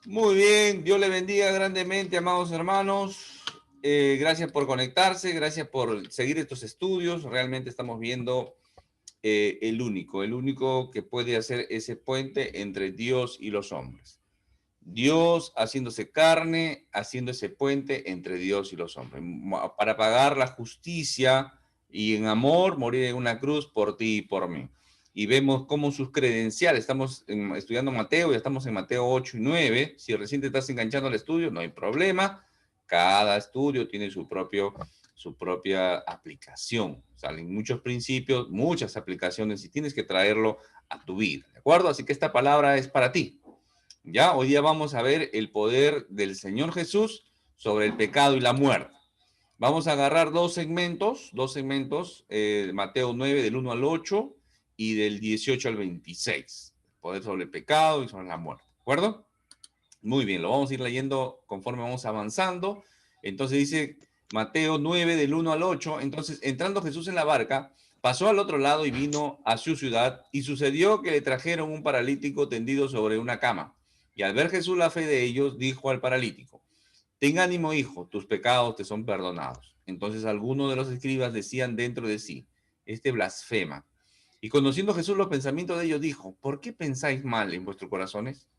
Muy bien, Dios le bendiga grandemente, amados hermanos. Gracias por conectarse, gracias por seguir estos estudios. Realmente estamos viendo el único que puede hacer ese puente entre Dios y los hombres. Dios haciéndose carne, haciendo ese puente entre Dios y los hombres, para pagar la justicia y en amor morir en una cruz por ti y por mí. Y vemos cómo sus credenciales, estamos estudiando Mateo, ya estamos en Mateo 8 y 9. Si recién te estás enganchando al estudio, no hay problema. Cada estudio tiene su propia aplicación. Salen muchos principios, muchas aplicaciones y tienes que traerlo a tu vida, ¿de acuerdo? Así que esta palabra es para ti. Ya, hoy día vamos a ver el poder del Señor Jesús sobre el pecado y la muerte. Vamos a agarrar dos segmentos, Mateo 9 del 1 al 8 y del 18 al 26. Poder sobre el pecado y sobre la muerte, ¿de acuerdo? Muy bien, lo vamos a ir leyendo conforme vamos avanzando. Entonces dice Mateo 9 del 1 al 8. Entonces, entrando Jesús en la barca, pasó al otro lado y vino a su ciudad, y sucedió que le trajeron un paralítico tendido sobre una cama. Y al ver Jesús la fe de ellos, dijo al paralítico: ten ánimo, hijo, tus pecados te son perdonados. Entonces algunos de los escribas decían dentro de sí: este blasfema. Y conociendo Jesús los pensamientos de ellos, dijo: ¿por qué pensáis mal en vuestros corazones?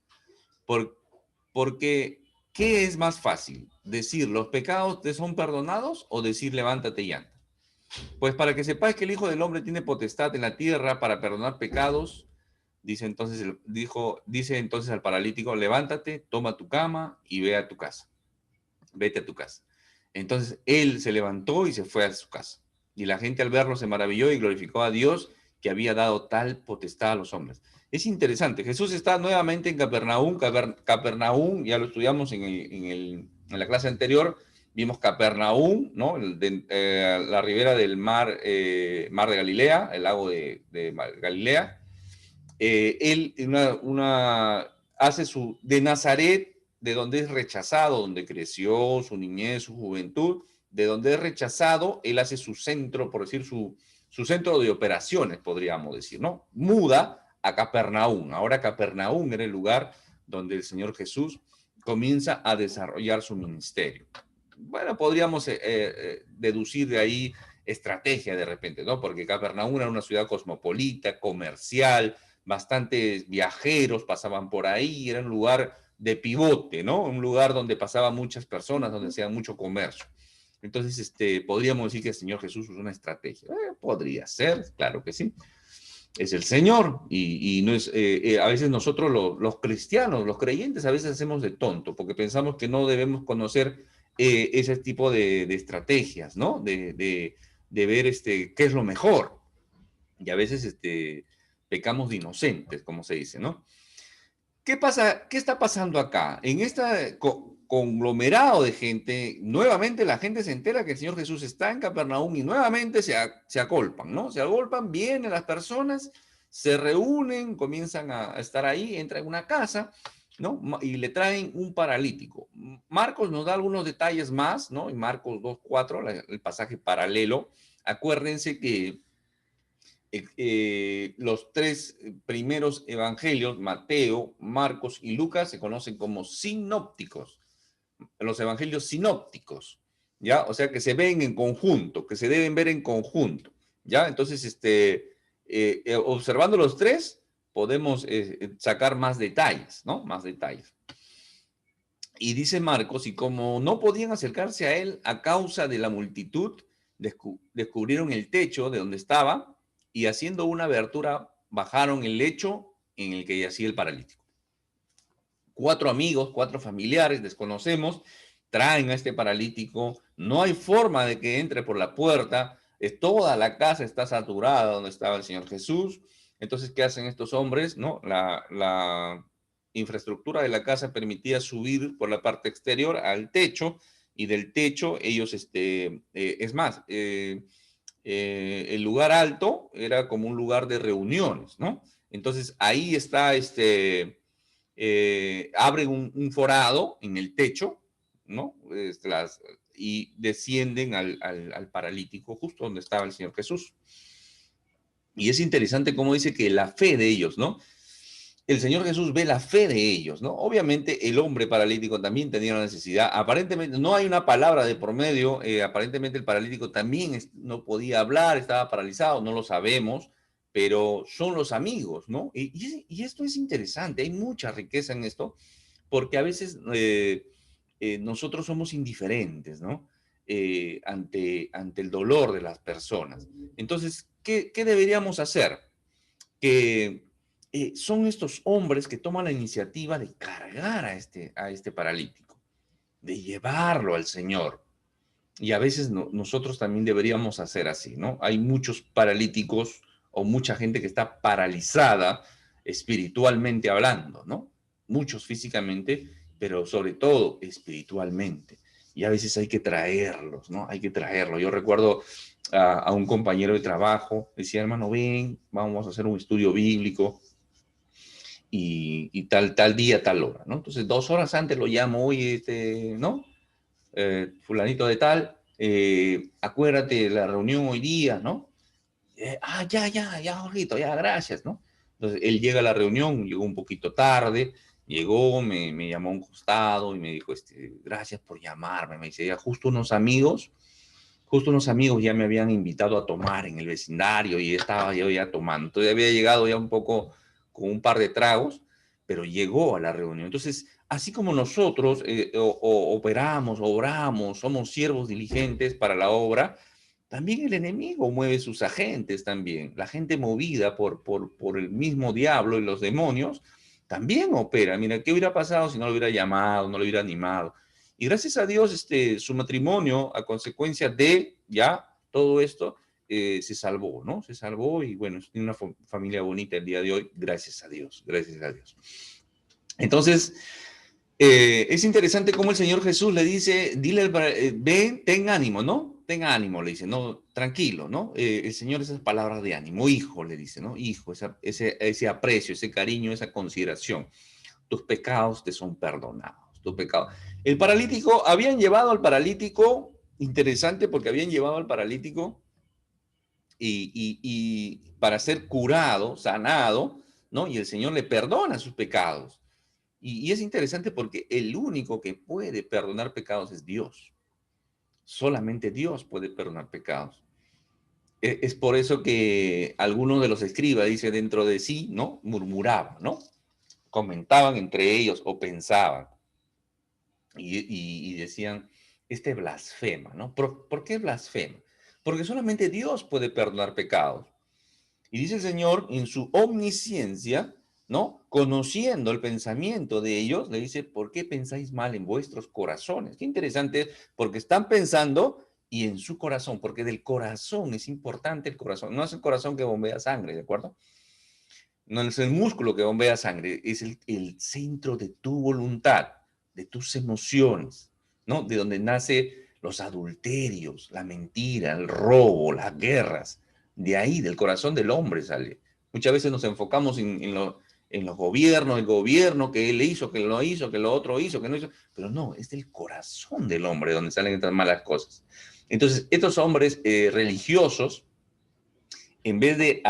Por, porque, ¿qué es más fácil? ¿Decir los pecados te son perdonados o decir levántate y anda? Pues para que sepáis que el Hijo del Hombre tiene potestad en la tierra para perdonar pecados, dice entonces al paralítico: levántate, toma tu cama y ve a tu casa. Vete a tu casa. Entonces él se levantó y se fue a su casa. Y la gente al verlo se maravilló y glorificó a Dios, que había dado tal potestad a los hombres. Es interesante, Jesús está nuevamente en Capernaum. Capernaum, ya lo estudiamos en la clase anterior, vimos Capernaum, ¿no? La ribera del mar de Galilea, el lago de Galilea. Él hace de Nazaret, de donde es rechazado, donde creció su niñez, su juventud, de donde es rechazado, él hace su centro, por decir, su centro de operaciones, podríamos decir, ¿no? Muda a Capernaum. Ahora Capernaum era el lugar donde el Señor Jesús comienza a desarrollar su ministerio. Bueno, podríamos deducir de ahí estrategia de repente, ¿no? Porque Capernaum era una ciudad cosmopolita, comercial, bastantes viajeros pasaban por ahí, era un lugar de pivote, ¿no? Un lugar donde pasaban muchas personas, donde hacían mucho comercio. Entonces, podríamos decir que el Señor Jesús usó una estrategia. Podría ser, claro que sí. Es el Señor y no es, a veces nosotros los cristianos, los creyentes, a veces hacemos de tonto porque pensamos que no debemos conocer ese tipo de estrategias, ¿no? De ver qué es lo mejor. Y a veces pecamos de inocentes, como se dice, ¿no? ¿Qué pasa? ¿Qué está pasando acá? En este conglomerado de gente, nuevamente la gente se entera que el Señor Jesús está en Capernaum y nuevamente se agolpan, ¿no? Se agolpan, vienen las personas, se reúnen, comienzan a estar ahí, entran en una casa, ¿no? Y le traen un paralítico. Marcos nos da algunos detalles más, ¿no? En Marcos 2:4, el pasaje paralelo. Acuérdense que los tres primeros evangelios, Mateo, Marcos y Lucas, se conocen como sinópticos, los evangelios sinópticos, ¿ya? O sea, que se ven en conjunto, que se deben ver en conjunto, ¿ya? Entonces, observando los tres, podemos sacar más detalles, ¿no? Más detalles. Y dice Marcos: y como no podían acercarse a él a causa de la multitud, descubrieron el techo de donde estaba y haciendo una abertura bajaron el lecho en el que yacía el paralítico. 4 amigos, 4 familiares, desconocemos, traen a este paralítico. No hay forma de que entre por la puerta. Toda la casa está saturada donde estaba el Señor Jesús. Entonces, ¿qué hacen estos hombres? ¿No? La infraestructura de la casa permitía subir por la parte exterior al techo, y del techo ellos, es más, el lugar alto era como un lugar de reuniones, ¿no? Entonces ahí está, abren un forado en el techo, ¿no? Y descienden al paralítico justo donde estaba el Señor Jesús. Y es interesante cómo dice que la fe de ellos, ¿no? el Señor Jesús ve la fe de ellos, ¿no? Obviamente el hombre paralítico también tenía una necesidad. Aparentemente no hay una palabra de por medio. Aparentemente el paralítico también no podía hablar, estaba paralizado, no lo sabemos, pero son los amigos, ¿no? Y esto es interesante, hay mucha riqueza en esto, porque a veces nosotros somos indiferentes, ¿no? Ante el dolor de las personas. Entonces, ¿qué deberíamos hacer? Que son estos hombres que toman la iniciativa de cargar a este paralítico, de llevarlo al Señor. Y a veces nosotros también deberíamos hacer así, ¿no? Hay muchos paralíticos o mucha gente que está paralizada espiritualmente hablando, ¿no? Muchos físicamente, pero sobre todo espiritualmente. Y a veces hay que traerlos, ¿no? Hay que traerlos. Yo recuerdo a un compañero de trabajo, decía, hermano, ven, vamos a hacer un estudio bíblico y tal día, tal hora, ¿no? Entonces, 2 horas antes lo llamo, oye, ¿no? Fulanito de tal, acuérdate de la reunión hoy día, ¿no? Ya, Jorgito, ya, gracias, ¿no? Entonces, él llega a la reunión, llegó un poquito tarde, llegó, me llamó a un costado y me dijo, gracias por llamarme, me dice, ya justo unos amigos ya me habían invitado a tomar en el vecindario y estaba yo ya tomando. Entonces había llegado ya un poco con un par de tragos, pero llegó a la reunión. Entonces, así como nosotros operamos, obramos, somos siervos diligentes para la obra, también el enemigo mueve sus agentes también. La gente movida por el mismo diablo y los demonios también opera. Mira, ¿qué hubiera pasado si no lo hubiera llamado, no lo hubiera animado? Y gracias a Dios, su matrimonio, a consecuencia de ya todo esto, se salvó, ¿no? Se salvó y bueno, tiene una familia bonita el día de hoy, gracias a Dios, gracias a Dios. Entonces, es interesante cómo el Señor Jesús le dice, dile, ven, ten ánimo, ¿no? Ten ánimo, le dice, no, tranquilo, ¿no? El Señor, esas palabras de ánimo, hijo, le dice, ¿no? Hijo, ese aprecio, ese cariño, esa consideración. Tus pecados te son perdonados, tus pecados. El paralítico, habían llevado al paralítico, interesante porque habían llevado al paralítico y para ser curado, sanado, ¿no? Y el Señor le perdona sus pecados. Y es interesante porque el único que puede perdonar pecados es Dios. Solamente Dios puede perdonar pecados. Es por eso que algunos de los escribas, dice dentro de sí, ¿no? Murmuraban, ¿no? Comentaban entre ellos o pensaban. Y decían, blasfema, ¿no? ¿Por qué blasfema? Porque solamente Dios puede perdonar pecados. Y dice el Señor, en su omnisciencia, ¿no? Conociendo el pensamiento de ellos, le dice, ¿por qué pensáis mal en vuestros corazones? Qué interesante, porque están pensando y en su corazón, porque del corazón es importante el corazón. No es el corazón que bombea sangre, ¿de acuerdo? No es el músculo que bombea sangre, es el centro de tu voluntad, de tus emociones, ¿no? De donde nace los adulterios, la mentira, el robo, las guerras. De ahí, del corazón del hombre sale. Muchas veces nos enfocamos en los gobiernos, el gobierno que él hizo, que lo hizo, que lo otro hizo, que no hizo. Pero no, es del corazón del hombre donde salen estas malas cosas. Entonces, estos hombres religiosos, en vez de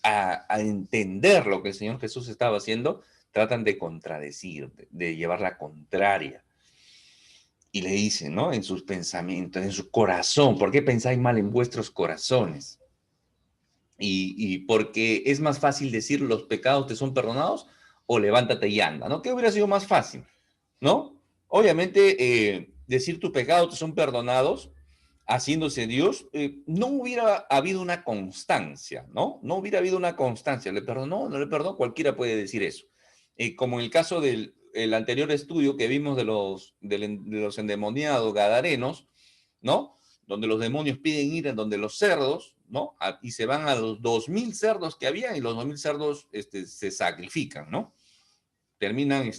a entender lo que el Señor Jesús estaba haciendo, tratan de contradecir, de llevar la contraria. Y le dicen, ¿no? En sus pensamientos, en su corazón, ¿por qué pensáis mal en vuestros corazones? Y porque es más fácil decir los pecados te son perdonados o levántate y anda, ¿no? ¿Qué hubiera sido más fácil? ¿No? Obviamente, decir tus pecados te son perdonados, haciéndose Dios, no hubiera habido una constancia, ¿no? No hubiera habido una constancia. ¿Le perdonó? ¿No le perdonó? Cualquiera puede decir eso. Como en el caso del anterior estudio que vimos de los endemoniados gadarenos, ¿no? Donde los demonios piden ir en donde los cerdos, ¿no? Y se van a los 2000 cerdos que había y los 2000 cerdos se sacrifican, ¿no? Terminan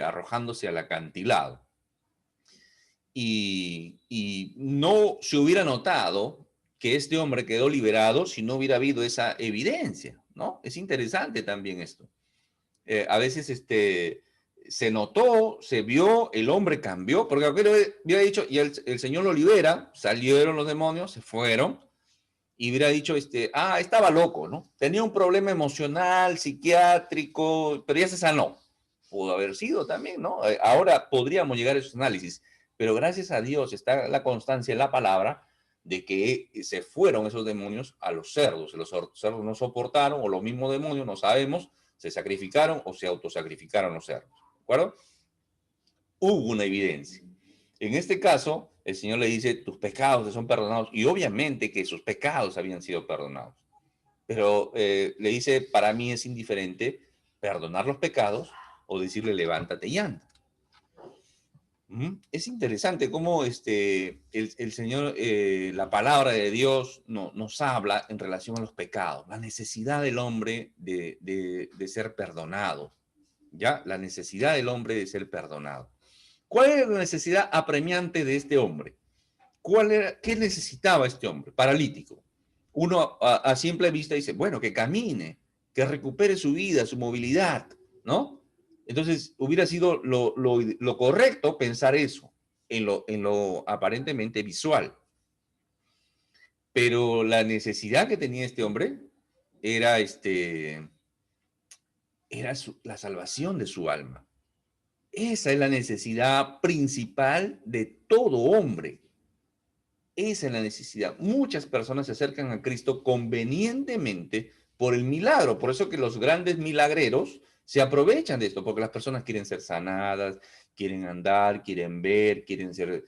arrojándose al acantilado. Y no se hubiera notado que este hombre quedó liberado si no hubiera habido esa evidencia, ¿no? Es interesante también esto. A veces se notó, se vio, el hombre cambió, porque había dicho, y el Señor lo libera, salieron los demonios, se fueron, y hubiera dicho, estaba loco, ¿no? Tenía un problema emocional, psiquiátrico, pero ya se sanó. Pudo haber sido también, ¿no? Ahora podríamos llegar a esos análisis, pero gracias a Dios está la constancia en la palabra de que se fueron esos demonios a los cerdos. Los cerdos no soportaron, o los mismos demonios, no sabemos, se sacrificaron o se autosacrificaron los cerdos. ¿De acuerdo? Hubo una evidencia. En este caso, el Señor le dice, tus pecados te son perdonados, y obviamente que sus pecados habían sido perdonados. Pero le dice, para mí es indiferente perdonar los pecados o decirle, levántate y anda. Es interesante cómo el Señor, la palabra de Dios nos habla en relación a los pecados, la necesidad del hombre de ser perdonado, ¿ya? La necesidad del hombre de ser perdonado. ¿Cuál era la necesidad apremiante de este hombre? ¿Qué necesitaba este hombre? Paralítico. Uno a simple vista dice, bueno, que camine, que recupere su vida, su movilidad, ¿no? Entonces, hubiera sido lo correcto pensar eso en lo aparentemente visual. Pero la necesidad que tenía este hombre era, la salvación de su alma. Esa es la necesidad principal de todo hombre. Esa es la necesidad. Muchas personas se acercan a Cristo convenientemente por el milagro. Por eso que los grandes milagreros se aprovechan de esto, porque las personas quieren ser sanadas, quieren andar, quieren ver, quieren ser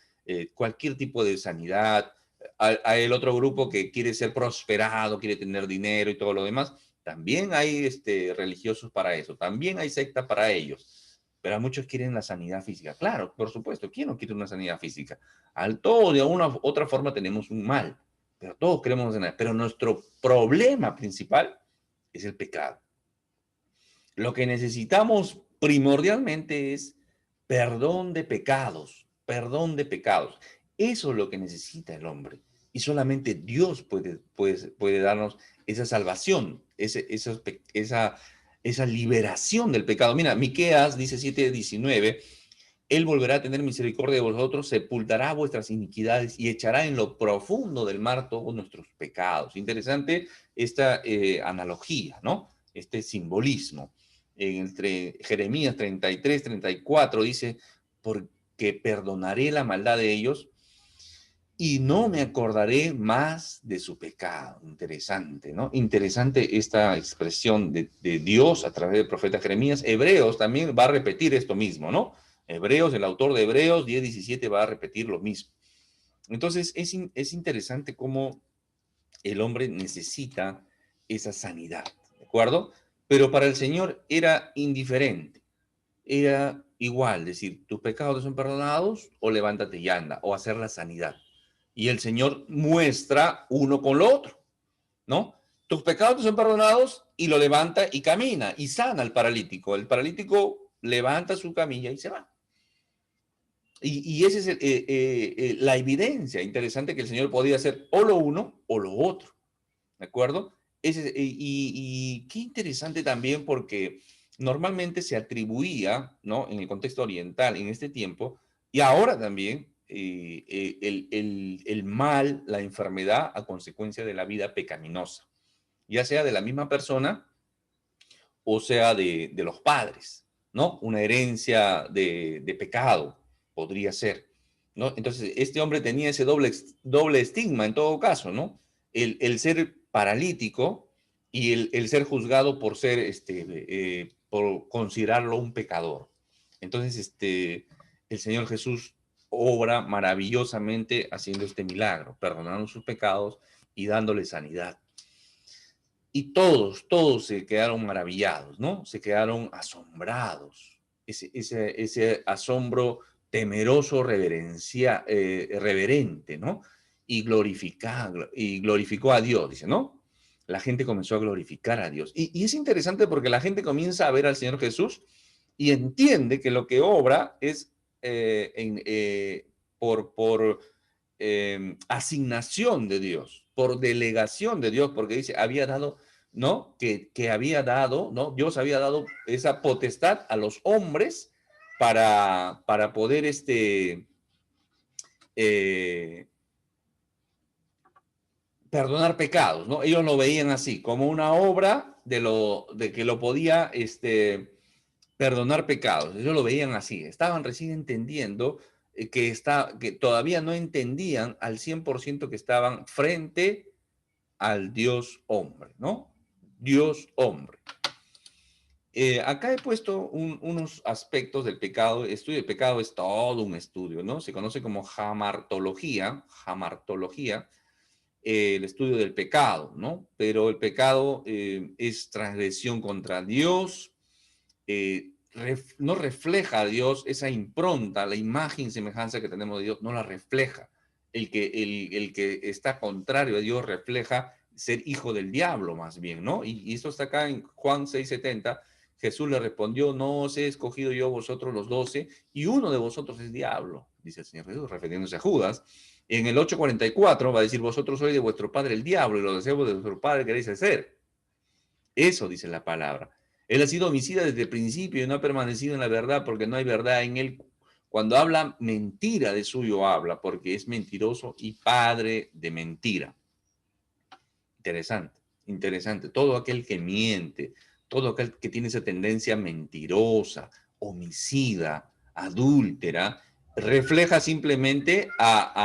cualquier tipo de sanidad. Hay el otro grupo que quiere ser prosperado, quiere tener dinero y todo lo demás. También hay religiosos para eso. También hay secta para ellos. Pero muchos quieren la sanidad física. Claro, por supuesto, ¿quién no quiere una sanidad física? Todo de una u otra forma tenemos un mal, pero todos queremos sanar. Pero nuestro problema principal es el pecado. Lo que necesitamos primordialmente es perdón de pecados, perdón de pecados. Eso es lo que necesita el hombre. Y solamente Dios puede darnos esa salvación, esa liberación del pecado. Mira, Miqueas dice 7:19, Él volverá a tener misericordia de vosotros, sepultará vuestras iniquidades y echará en lo profundo del mar todos nuestros pecados. Interesante esta analogía, ¿no? Este simbolismo. Entre Jeremías 33-34 dice, porque perdonaré la maldad de ellos y no me acordaré más de su pecado. Interesante, ¿no? Interesante esta expresión de Dios a través del profeta Jeremías. Hebreos también va a repetir esto mismo, ¿no? Hebreos, el autor de Hebreos 10:17 va a repetir lo mismo. Entonces, es interesante cómo el hombre necesita esa sanidad, ¿de acuerdo? Pero para el Señor era indiferente, era igual, decir, tus pecados son perdonados o levántate y anda, o hacer la sanidad. Y el Señor muestra uno con lo otro, ¿no? Tus pecados son perdonados y lo levanta y camina y sana al paralítico. El paralítico levanta su camilla y se va. Y esa es la evidencia interesante que el Señor podía hacer o lo uno o lo otro, ¿de acuerdo? Y qué interesante también porque normalmente se atribuía, ¿no? En el contexto oriental, en este tiempo, y ahora también, el mal, la enfermedad a consecuencia de la vida pecaminosa, ya sea de la misma persona o sea de los padres, ¿no? Una herencia de pecado podría ser, ¿no? Entonces, este hombre tenía ese doble estigma en todo caso, ¿no? El ser paralítico y el ser juzgado por ser, por considerarlo un pecador. Entonces, el Señor Jesús obra maravillosamente haciendo este milagro, perdonando sus pecados y dándole sanidad. Y todos se quedaron maravillados, ¿no? Se quedaron asombrados. Ese asombro temeroso, reverente, ¿no? Y glorificó a Dios, dice, ¿no? La gente comenzó a glorificar a Dios. Y es interesante porque la gente comienza a ver al Señor Jesús y entiende que lo que obra es por asignación de Dios, por delegación de Dios, porque dice, había dado, ¿no? Que había dado, ¿no? Dios había dado esa potestad a los hombres para poder eh, perdonar pecados, ¿no? Ellos lo veían así, como una obra de que lo podía perdonar pecados. Ellos lo veían así. Estaban recién entendiendo que todavía no entendían al 100% que estaban frente al Dios hombre, ¿no? Dios hombre. Acá he puesto unos aspectos del pecado. El estudio del pecado es todo un estudio, ¿no? Se conoce como jamartología, el estudio del pecado, ¿no? Pero el pecado es transgresión contra Dios, no refleja a Dios, esa impronta, la imagen y semejanza que tenemos de Dios, no la refleja. El que está contrario a Dios refleja ser hijo del diablo, más bien, ¿no? Y esto está acá en Juan 6:70. Jesús le respondió, no os he escogido yo vosotros los 12, y uno de vosotros es diablo, dice el Señor Jesús, refiriéndose a Judas. En el 8:44 va a decir, vosotros sois de vuestro padre el diablo, y los deseos de vuestro padre queréis hacer. Eso dice la palabra. Él ha sido homicida desde el principio y no ha permanecido en la verdad porque no hay verdad en él. Cuando habla mentira, de suyo habla, porque es mentiroso y padre de mentira. Interesante, interesante. Todo aquel que miente, todo aquel que tiene esa tendencia mentirosa, homicida, adúltera, refleja simplemente a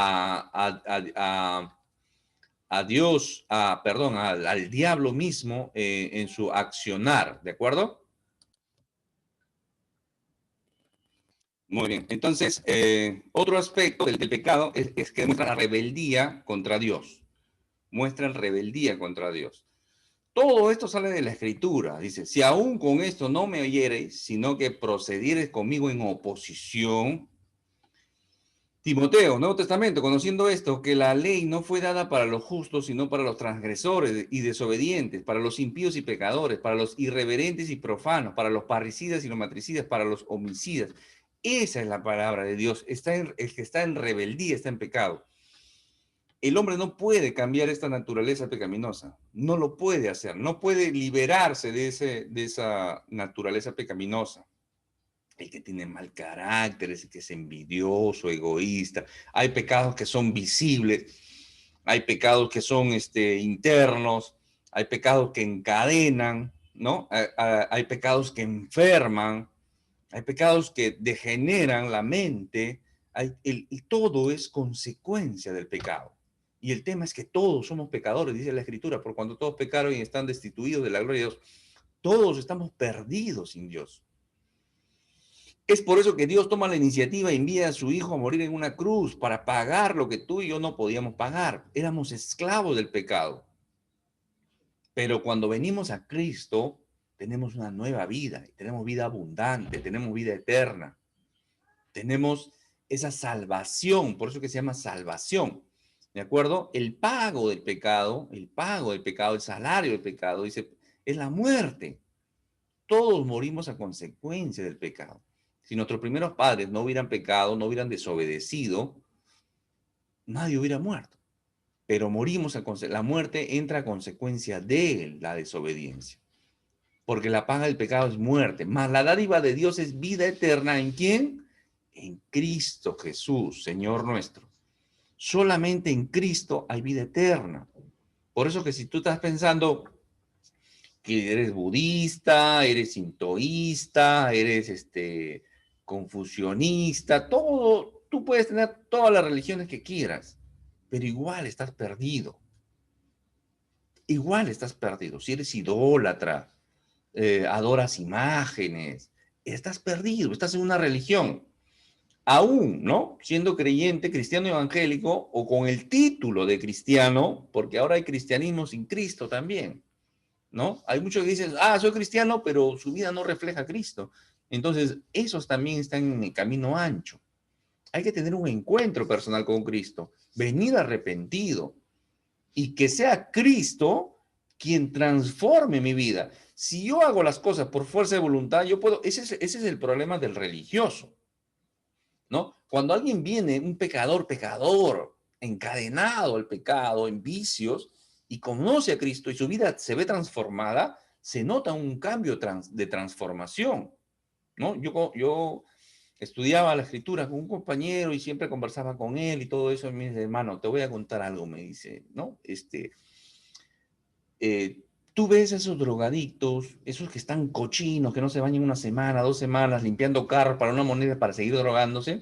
Dios, perdón, al diablo mismo en su accionar, ¿de acuerdo? Muy bien. Entonces, otro aspecto del pecado es que muestra la rebeldía contra Dios. Muestra rebeldía contra Dios. Todo esto sale de la Escritura. Dice, si aún con esto no me oyereis, sino que procediereis conmigo en oposición. Timoteo, Nuevo Testamento, conociendo esto, que la ley no fue dada para los justos, sino para los transgresores y desobedientes, para los impíos y pecadores, para los irreverentes y profanos, para los parricidas y los matricidas, para los homicidas. Esa es la palabra de Dios. El que está en rebeldía está en pecado. El hombre no puede cambiar esta naturaleza pecaminosa. No lo puede hacer. No puede liberarse de esa naturaleza pecaminosa. El que tiene mal carácter, el que es envidioso, egoísta. Hay pecados que son visibles, hay pecados que son internos, hay pecados que encadenan, ¿no? Hay pecados que enferman, hay pecados que degeneran la mente, y todo es consecuencia del pecado. Y el tema es que todos somos pecadores, dice la Escritura, por cuando todos pecaron y están destituidos de la gloria de Dios, todos estamos perdidos sin Dios. Es por eso que Dios toma la iniciativa e envía a su Hijo a morir en una cruz para pagar lo que tú y yo no podíamos pagar. Éramos esclavos del pecado. Pero cuando venimos a Cristo, tenemos una nueva vida, tenemos vida abundante, tenemos vida eterna. Tenemos esa salvación, por eso que se llama salvación. ¿De acuerdo? El pago del pecado, el salario del pecado, dice, es la muerte. Todos morimos a consecuencia del pecado. Si nuestros primeros padres no hubieran pecado, no hubieran desobedecido, nadie hubiera muerto. Pero morimos la muerte entra a consecuencia de la desobediencia. Porque la paga del pecado es muerte. Mas la dádiva de Dios es vida eterna. ¿En quién? En Cristo Jesús, Señor nuestro. Solamente en Cristo hay vida eterna. Por eso que si tú estás pensando que eres budista, eres sintoísta, eres confucionista, todo, tú puedes tener todas las religiones que quieras, pero igual estás perdido. Igual estás perdido. Si eres idólatra, adoras imágenes, estás perdido, estás en una religión. Aún, ¿no? Siendo creyente, cristiano evangélico o con el título de cristiano, porque ahora hay cristianismo sin Cristo también, ¿no? Hay muchos que dicen, soy cristiano, pero su vida no refleja a Cristo. Entonces, esos también están en el camino ancho. Hay que tener un encuentro personal con Cristo, venir arrepentido y que sea Cristo quien transforme mi vida. Si yo hago las cosas por fuerza de voluntad, yo puedo, ese es el problema del religioso, ¿no? Cuando alguien viene, un pecador, encadenado al pecado, en vicios, y conoce a Cristo y su vida se ve transformada, se nota un cambio de transformación, ¿no? Yo estudiaba la escritura con un compañero y siempre conversaba con él y todo eso. Y me dice, hermano, te voy a contar algo, me dice, ¿no? Tú ves a esos drogadictos, esos que están cochinos, que no se bañan una semana, 2 semanas, limpiando carros para una moneda para seguir drogándose.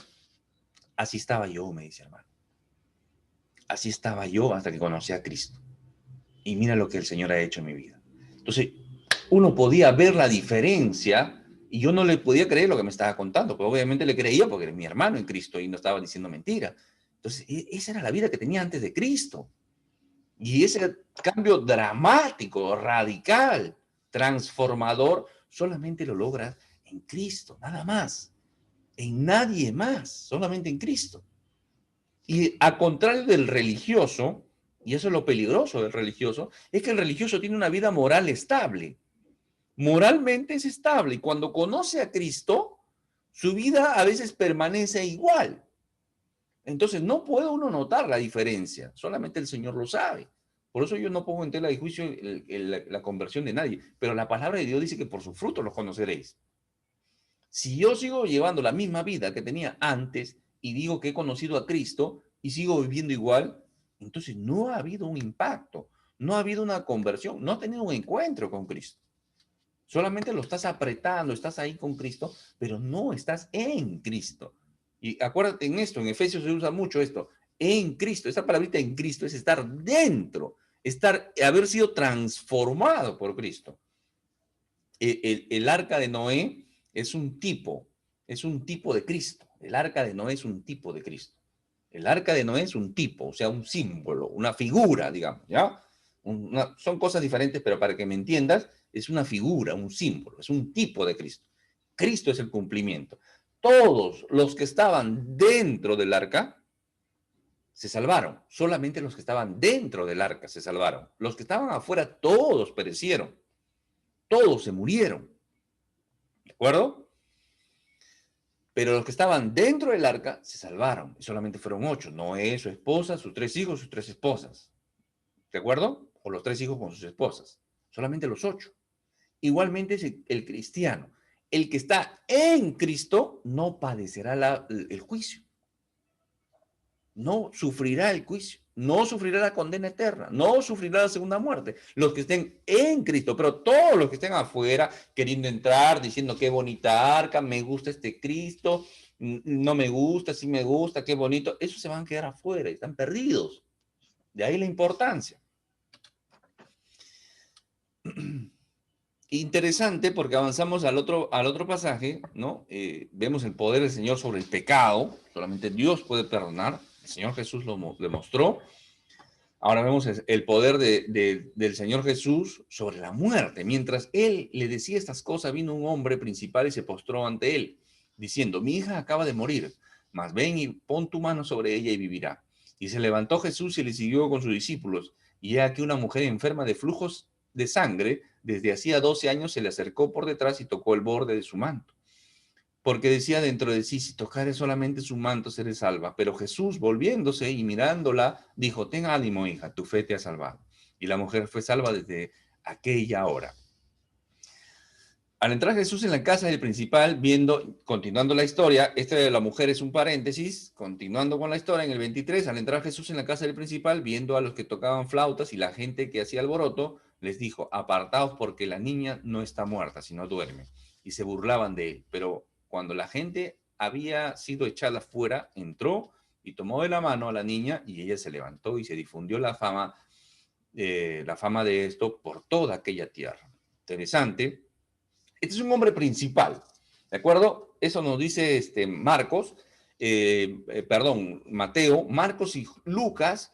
Así estaba yo, me dice, hermano. Así estaba yo hasta que conocí a Cristo. Y mira lo que el Señor ha hecho en mi vida. Entonces, uno podía ver la diferencia y yo no le podía creer lo que me estaba contando, pero obviamente le creía porque era mi hermano en Cristo y no estaba diciendo mentira. Entonces, esa era la vida que tenía antes de Cristo. Y ese cambio dramático, radical, transformador, solamente lo logras en Cristo, nada más. En nadie más, solamente en Cristo. Y a contrario del religioso, y eso es lo peligroso del religioso, es que el religioso tiene una vida moral estable. Moralmente es estable y cuando conoce a Cristo, su vida a veces permanece igual. Entonces no puede uno notar la diferencia, solamente el Señor lo sabe. Por eso yo no pongo en tela de juicio la conversión de nadie, pero la palabra de Dios dice que por sus frutos los conoceréis. Si yo sigo llevando la misma vida que tenía antes y digo que he conocido a Cristo y sigo viviendo igual, entonces no ha habido un impacto, no ha habido una conversión, no ha tenido un encuentro con Cristo. Solamente lo estás apretando, estás ahí con Cristo, pero no estás en Cristo. Y acuérdate en esto, en Efesios se usa mucho esto, en Cristo. Esa palabrita en Cristo es estar dentro, haber sido transformado por Cristo. El arca de Noé es un tipo de Cristo. El arca de Noé es un tipo de Cristo. El arca de Noé es un tipo, o sea, un símbolo, una figura, digamos, ¿ya? Son cosas diferentes, pero para que me entiendas, es una figura, un símbolo, es un tipo de Cristo. Cristo es el cumplimiento. Todos los que estaban dentro del arca se salvaron. Solamente los que estaban dentro del arca se salvaron. Los que estaban afuera, todos perecieron. Todos se murieron. ¿De acuerdo? Pero los que estaban dentro del arca se salvaron. Y solamente fueron 8. Noé, su esposa, sus 3 hijos, sus 3 esposas. ¿De acuerdo? O los 3 hijos con sus esposas. Solamente los 8. Igualmente es el cristiano. El que está en Cristo no padecerá el juicio. No sufrirá el juicio. No sufrirá la condena eterna. No sufrirá la segunda muerte. Los que estén en Cristo. Pero todos los que estén afuera queriendo entrar, diciendo qué bonita arca, me gusta este Cristo, no me gusta, sí me gusta, qué bonito. Esos se van a quedar afuera. Están perdidos. De ahí la importancia. Interesante porque avanzamos al otro pasaje, ¿no? Vemos el poder del Señor sobre el pecado, solamente Dios puede perdonar, el Señor Jesús lo demostró. Ahora vemos el poder del Señor Jesús sobre la muerte. Mientras Él le decía estas cosas, vino un hombre principal y se postró ante Él, diciendo, mi hija acaba de morir, mas ven y pon tu mano sobre ella y vivirá. Y se levantó Jesús y le siguió con sus discípulos. Y he aquí una mujer enferma de flujos de sangre, desde hacía 12 años se le acercó por detrás y tocó el borde de su manto. Porque decía dentro de sí, si tocare solamente su manto, seré salva. Pero Jesús, volviéndose y mirándola, dijo, ten ánimo, hija, tu fe te ha salvado. Y la mujer fue salva desde aquella hora. Al entrar Jesús en la casa del principal, continuando la historia, esta de la mujer es un paréntesis, continuando con la historia, en el 23, al entrar Jesús en la casa del principal, viendo a los que tocaban flautas y la gente que hacía alboroto, les dijo, apartaos porque la niña no está muerta, sino duerme. Y se burlaban de él. Pero cuando la gente había sido echada fuera, entró y tomó de la mano a la niña y ella se levantó y se difundió la fama de esto por toda aquella tierra. Interesante. Este es un hombre principal, ¿de acuerdo? Eso nos dice Marcos, Mateo, Marcos y Lucas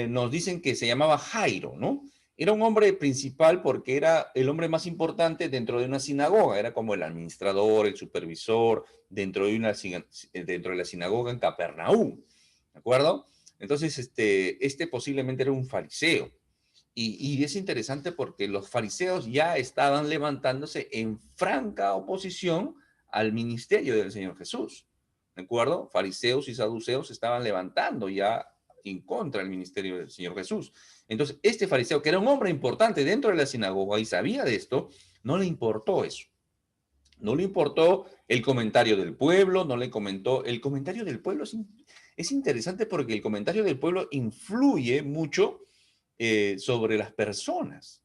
nos dicen que se llamaba Jairo, ¿no? Era un hombre principal porque era el hombre más importante dentro de una sinagoga, era como el administrador, el supervisor dentro de la sinagoga en Capernaum, ¿de acuerdo? Entonces, posiblemente era un fariseo. Y es interesante porque los fariseos ya estaban levantándose en franca oposición al ministerio del Señor Jesús. ¿De acuerdo? Fariseos y saduceos se estaban levantando ya en contra del ministerio del Señor Jesús. Entonces, este fariseo, que era un hombre importante dentro de la sinagoga y sabía de esto, no le importó eso. No le importó el comentario del pueblo, no le comentó. El comentario del pueblo es interesante porque el comentario del pueblo influye mucho sobre las personas,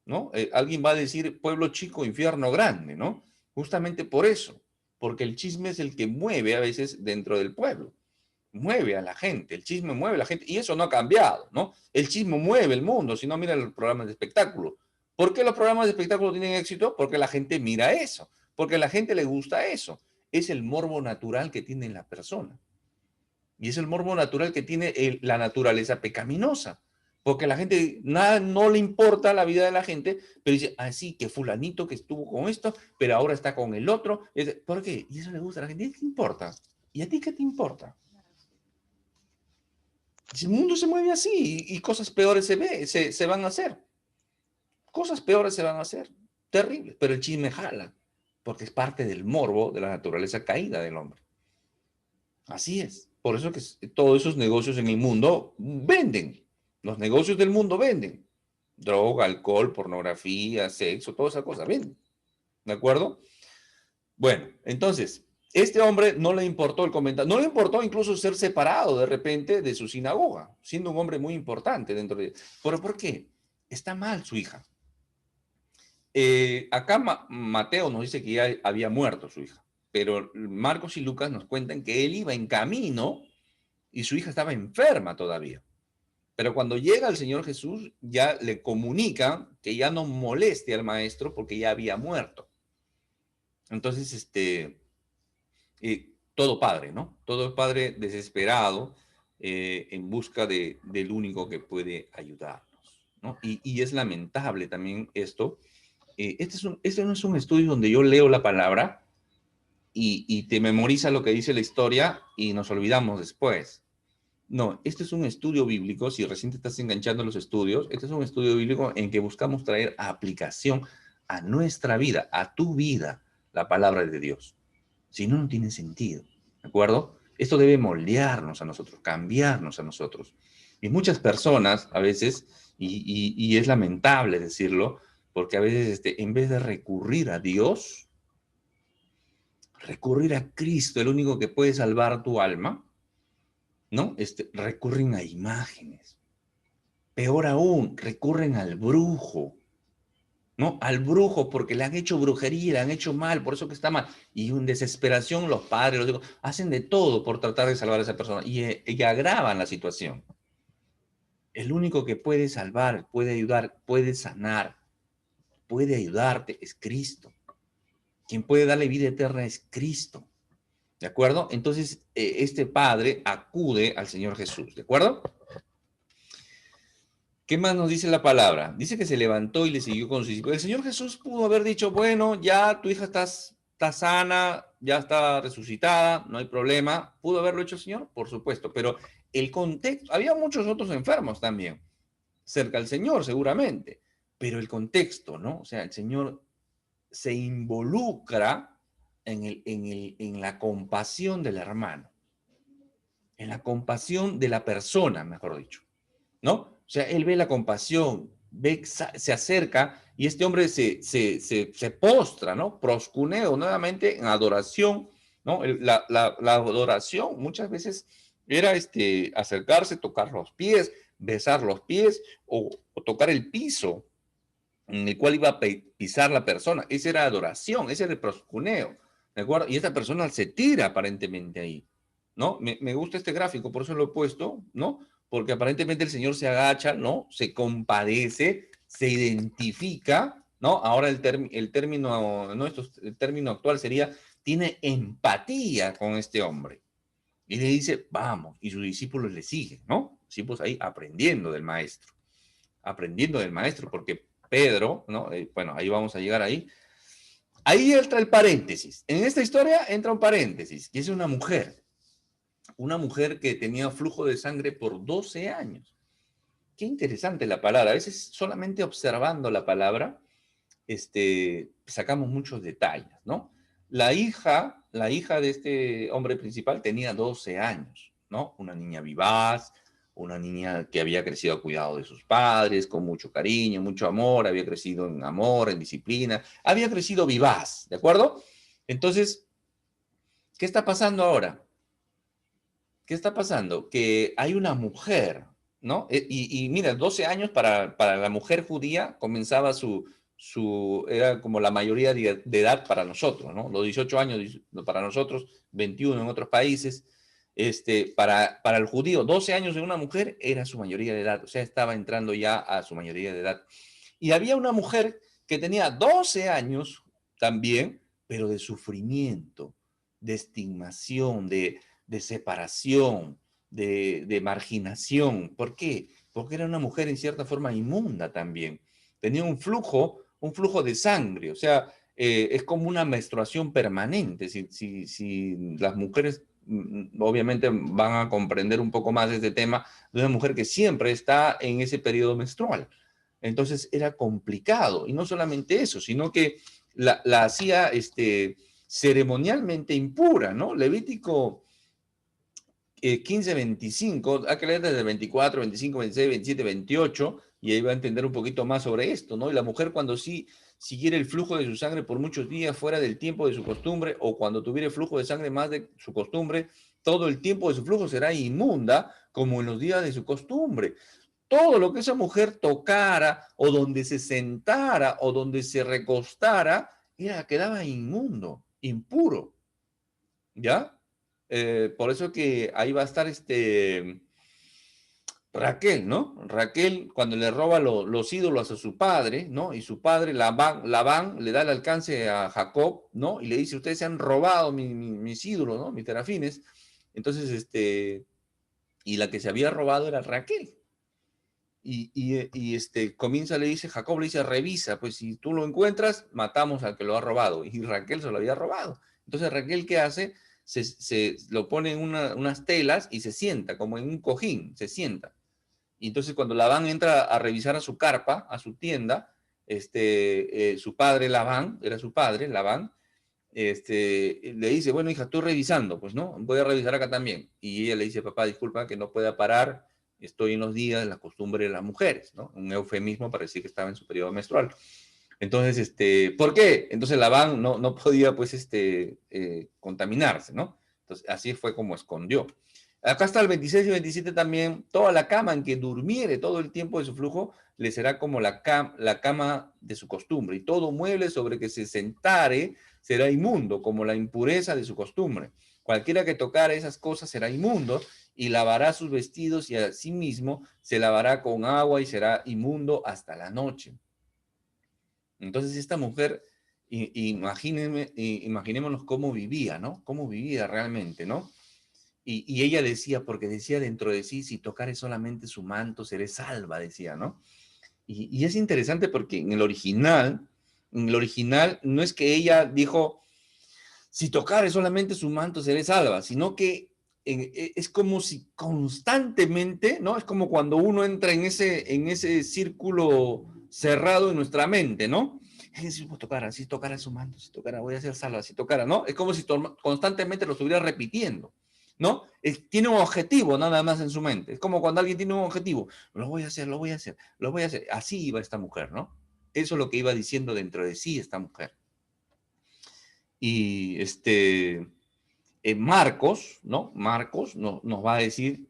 ¿no? Alguien va a decir pueblo chico, infierno grande, ¿no? Justamente por eso, porque el chisme es el que mueve a veces dentro del pueblo, mueve a la gente, el chisme mueve a la gente, y eso no ha cambiado, ¿no? El chisme mueve el mundo, si no mira los programas de espectáculo. ¿Por qué los programas de espectáculo tienen éxito? Porque la gente mira eso, porque a la gente le gusta eso. Es el morbo natural que tiene la persona. Y es el morbo natural que tiene la naturaleza pecaminosa. Porque a la gente nada, no le importa la vida de la gente, pero dice, sí, que fulanito que estuvo con esto, pero ahora está con el otro. ¿Por qué? Y eso le gusta a la gente. ¿Y qué importa? ¿Y a ti qué te importa? Si el mundo se mueve así y cosas peores se van a hacer. Cosas peores se van a hacer. Terribles. Pero el chisme jala, porque es parte del morbo de la naturaleza caída del hombre. Así es. Por eso que todos esos negocios en el mundo venden. Los negocios del mundo venden. Droga, alcohol, pornografía, sexo, todas esas cosas venden. ¿De acuerdo? Bueno, entonces, este hombre no le importó el comentario, no le importó incluso ser separado de repente de su sinagoga, siendo un hombre muy importante dentro de... ¿Pero por qué? Está mal su hija. Acá Mateo nos dice que ya había muerto su hija, pero Marcos y Lucas nos cuentan que él iba en camino y su hija estaba enferma todavía. Pero cuando llega el Señor Jesús, ya le comunica que ya no moleste al maestro porque ya había muerto. Entonces, todo padre, ¿no? Todo padre desesperado en busca del único que puede ayudarnos, ¿no? Y es lamentable también esto. Este no es un estudio donde yo leo la palabra y te memoriza lo que dice la historia y nos olvidamos después. No, este es un estudio bíblico, si recién te estás enganchando a los estudios, este es un estudio bíblico en que buscamos traer a aplicación a nuestra vida, a tu vida, la palabra de Dios. Si no, no tiene sentido, ¿de acuerdo? Esto debe moldearnos a nosotros, cambiarnos a nosotros. Y muchas personas, a veces, y es lamentable decirlo, porque a veces en vez de recurrir a Dios, recurrir a Cristo, el único que puede salvar tu alma, ¿no? Recurren a imágenes. Peor aún, recurren al brujo, ¿no? Al brujo porque le han hecho brujería, le han hecho mal, por eso que está mal. Y en desesperación los padres, los hijos, hacen de todo por tratar de salvar a esa persona y agravan la situación. El único que puede salvar, puede ayudar, puede sanar, puede ayudarte es Cristo. Quien puede darle vida eterna es Cristo. ¿De acuerdo? Entonces, este padre acude al Señor Jesús. ¿De acuerdo? ¿Qué más nos dice la palabra? Dice que se levantó y le siguió con sus discípulos. El Señor Jesús pudo haber dicho, bueno, ya tu hija está sana, ya está resucitada, no hay problema. ¿Pudo haberlo hecho el Señor? Por supuesto, pero el contexto, había muchos otros enfermos también, cerca al Señor seguramente, pero el contexto, ¿no? O sea, el Señor se involucra en la compasión del hermano, en la compasión de la persona, mejor dicho, ¿no? O sea, él ve la compasión, se acerca y este hombre se postra, ¿no? Proscuneo nuevamente en adoración, ¿no? La adoración muchas veces era acercarse, tocar los pies, besar los pies o tocar el piso en el cual iba a pisar la persona. Esa era adoración, ese era el proscuneo, ¿de acuerdo? Y esta persona se tira aparentemente ahí, ¿no? Me gusta este gráfico, por eso lo he puesto, ¿no? Porque aparentemente el Señor se agacha, ¿no? Se compadece, se identifica, ¿no? Ahora el término, ¿no? El término actual sería, tiene empatía con este hombre. Y le dice, vamos, y sus discípulos le siguen, ¿no? Discípulos ahí aprendiendo del maestro, porque Pedro, ¿no? Bueno, ahí vamos a llegar ahí. Ahí entra el paréntesis. En esta historia entra un paréntesis, que es una mujer que tenía flujo de sangre por 12 años. Qué interesante la palabra. A veces solamente observando la palabra, sacamos muchos detalles, ¿no? La hija de este hombre principal tenía 12 años, ¿no? Una niña vivaz, una niña que había crecido a cuidado de sus padres, con mucho cariño, mucho amor, había crecido en amor, en disciplina, había crecido vivaz, ¿de acuerdo? Entonces, ¿qué está pasando ahora? ¿Qué está pasando? Que hay una mujer, ¿no? Y mira, 12 años para la mujer judía comenzaba era como la mayoría de edad para nosotros, ¿no? Los 18 años para nosotros, 21 en otros países. Para el judío, 12 años de una mujer era su mayoría de edad, o sea, estaba entrando ya a su mayoría de edad. Y había una mujer que tenía 12 años también, pero de sufrimiento, de estigmación, de separación, de marginación. ¿Por qué? Porque era una mujer en cierta forma inmunda también. Tenía un flujo de sangre, o sea, es como una menstruación permanente. Si las mujeres obviamente van a comprender un poco más de este tema, de una mujer que siempre está en ese periodo menstrual. Entonces era complicado. Y no solamente eso, sino que la hacía ceremonialmente impura, ¿no? Levítico 15, 25, hay que leer desde 24, 25, 26, 27, 28, y ahí va a entender un poquito más sobre esto, ¿no? Y la mujer cuando sí siguiera el flujo de su sangre por muchos días fuera del tiempo de su costumbre, o cuando tuviera flujo de sangre más de su costumbre, todo el tiempo de su flujo será inmunda, como en los días de su costumbre. Todo lo que esa mujer tocara, o donde se sentara, o donde se recostara, quedaba inmundo, impuro, ¿ya? Por eso que ahí va a estar Raquel, ¿no? Raquel cuando le roba los ídolos a su padre, ¿no? Y su padre, Labán, le da el alcance a Jacob, ¿no? Y le dice, ustedes se han robado mis ídolos, ¿no? Mis terafines. Entonces, y la que se había robado era Raquel. Comienza, le dice, Jacob le dice, revisa, pues si tú lo encuentras, matamos al que lo ha robado. Y Raquel se lo había robado. Entonces Raquel, ¿qué hace? Se lo pone en unas telas y se sienta, como en un cojín, se sienta. Y entonces cuando Labán entra a revisar a su carpa, a su tienda, su padre Labán, era su padre, Labán, le dice, bueno, hija, estoy revisando, pues, ¿no? Voy a revisar acá también. Y ella le dice, papá, disculpa que no pueda parar, estoy en los días de la costumbre de las mujeres, ¿no? Un eufemismo para decir que estaba en su periodo menstrual. Entonces, ¿por qué? Entonces Labán no podía, pues, contaminarse, ¿no? Entonces, así fue como escondió. Acá está el 26 y 27 también, toda la cama en que durmiere todo el tiempo de su flujo, le será como la cama de su costumbre, y todo mueble sobre que se sentare será inmundo, como la impureza de su costumbre. Cualquiera que tocara esas cosas será inmundo, y lavará sus vestidos, y asimismo se lavará con agua, y será inmundo hasta la noche. Entonces esta mujer, imaginémonos cómo vivía, ¿no? Cómo vivía realmente, ¿no? Y ella decía, porque decía dentro de sí, si tocare solamente su manto, seré salva, decía, ¿no? Y es interesante porque en el original no es que ella dijo, si tocare solamente su manto, seré salva, sino que es como si constantemente, ¿no? Es como cuando uno entra en ese círculo cerrado en nuestra mente, ¿no? Si tocara su manto, si tocara, voy a ser salva, si tocara, ¿no? Es como si constantemente lo estuviera repitiendo, ¿no? Tiene un objetivo nada más en su mente. Es como cuando alguien tiene un objetivo, lo voy a hacer, lo voy a hacer, lo voy a hacer. Así iba esta mujer, ¿no? Eso es lo que iba diciendo dentro de sí esta mujer. Y Marcos, ¿no? Marcos nos va a decir,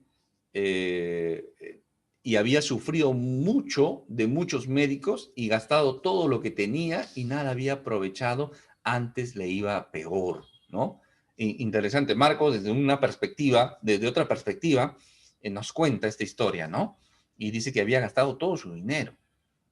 y había sufrido mucho de muchos médicos y gastado todo lo que tenía y nada había aprovechado, antes le iba peor, ¿no? Interesante, Marcos desde otra perspectiva, nos cuenta esta historia, ¿no? Y dice que había gastado todo su dinero,